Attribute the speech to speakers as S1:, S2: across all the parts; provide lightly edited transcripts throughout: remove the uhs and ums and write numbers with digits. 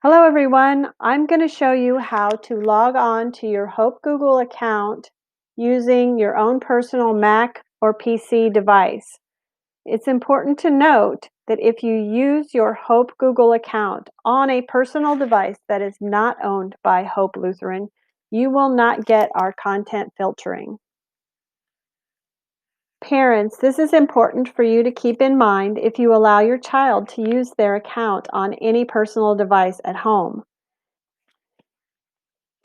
S1: Hello everyone, I'm going to show you how to log on to your Hope Google account using your own personal Mac or PC device. It's important to note that if you use your Hope Google account on a personal device that is not owned by Hope Lutheran, you will not get our content filtering. Parents, this is important for you to keep in mind if you allow your child to use their account on any personal device at home.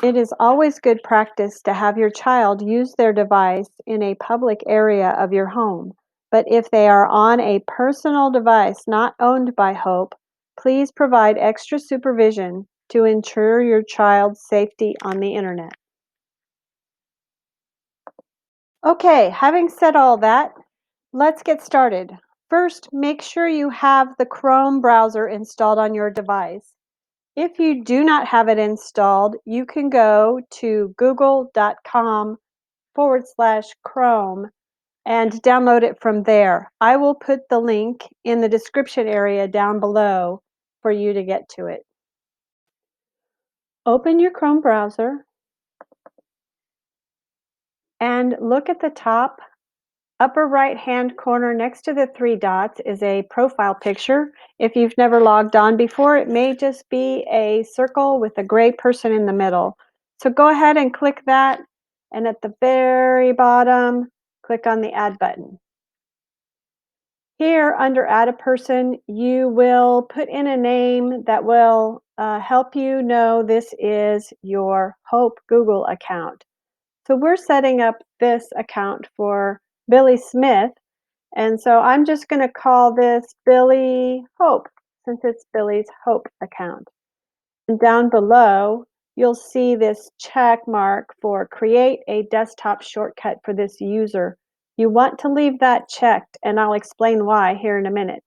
S1: It is always good practice to have your child use their device in a public area of your home, but if they are on a personal device not owned by Hope, please provide extra supervision to ensure your child's safety on the internet. Okay, having said all that, let's get started. First, make sure you have the Chrome browser installed on your device. If you do not have it installed, you can go to google.com/Chrome and download it from there. I will put the link in the description area down below for you to get to it. Open your Chrome browser and look at the top upper right-hand corner next to the three dots is a profile picture. If you've never logged on before, it may just be a circle with a gray person in the middle. So go ahead and click that, and at the very bottom, click on the Add button. Here, under Add a Person, you will put in a name that will help you know this is your Hope Google account. So we're setting up this account for Billy Smith, and so I'm just going to call this Billy Hope, since it's Billy's Hope account. And down below, you'll see this check mark for create a desktop shortcut for this user. You want to leave that checked, and I'll explain why here in a minute.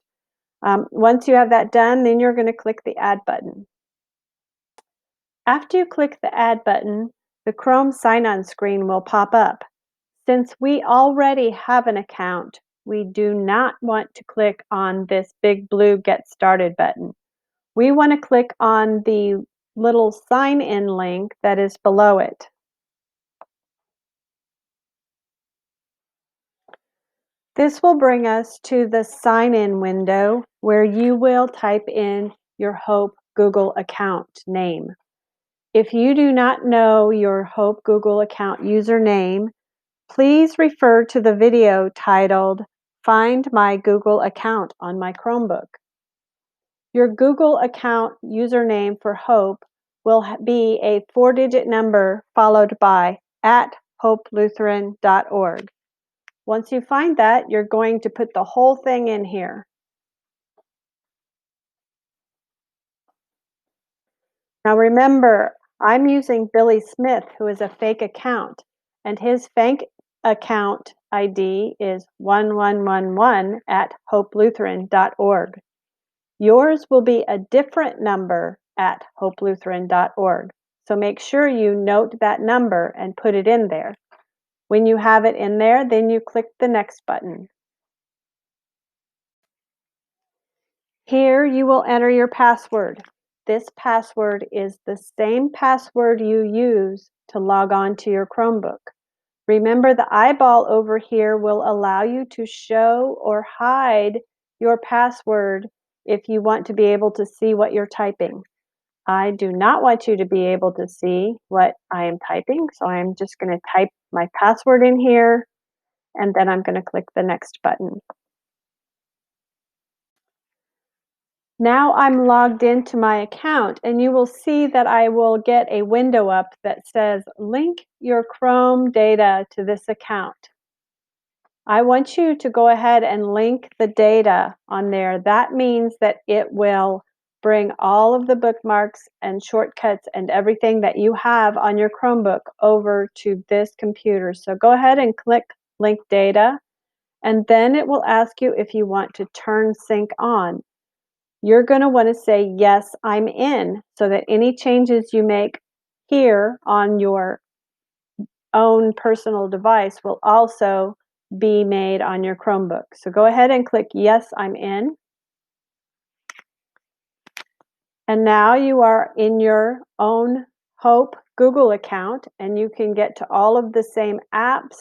S1: Once you have that done, then you're going to click the Add button. After you click the Add button, the Chrome sign-on screen will pop up. Since we already have an account, we do not want to click on this big blue Get Started button. We want to click on the little sign-in link that is below it. This will bring us to the sign-in window where you will type in your Hope Google account name. If you do not know your Hope Google account username, please refer to the video titled Find My Google Account on my Chromebook. Your Google account username for Hope will be a 4-digit number followed by @hopelutheran.org. Once you find that, you're going to put the whole thing in here. Now remember, I'm using Billy Smith, who is a fake account, and his fake account ID is 1111 @hopelutheran.org. Yours will be a different number at hopelutheran.org. So make sure you note that number and put it in there. When you have it in there, then you click the next button. Here you will enter your password. This password is the same password you use to log on to your Chromebook. Remember, the eyeball over here will allow you to show or hide your password if you want to be able to see what you're typing. I do not want you to be able to see what I am typing, so I'm just going to type my password in here, and then I'm going to click the next button. Now I'm logged into my account, and you will see that I will get a window up that says link your Chrome data to this account. I want you to go ahead and link the data on there. That means that it will bring all of the bookmarks and shortcuts and everything that you have on your Chromebook over to this computer. So go ahead and click link data, and then it will ask you if you want to turn sync on. You're going to want to say, yes, I'm in, so that any changes you make here on your own personal device will also be made on your Chromebook. So go ahead and click, yes, I'm in. And now you are in your own Hope Google account, and you can get to all of the same apps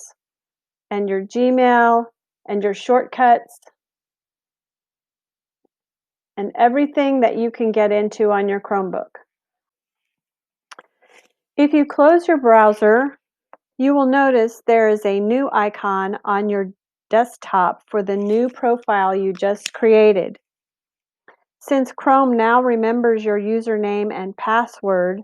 S1: and your Gmail and your shortcuts and everything that you can get into on your Chromebook. If you close your browser, you will notice there is a new icon on your desktop for the new profile you just created. Since Chrome now remembers your username and password,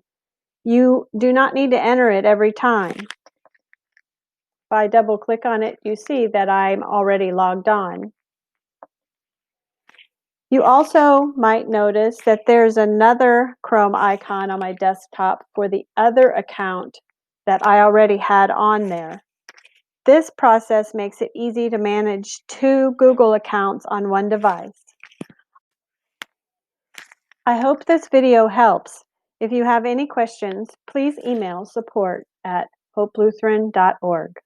S1: you do not need to enter it every time. If I double click on it, you see that I'm already logged on. You also might notice that there's another Chrome icon on my desktop for the other account that I already had on there. This process makes it easy to manage 2 Google accounts on one device. I hope this video helps. If you have any questions, please email support@hopelutheran.org.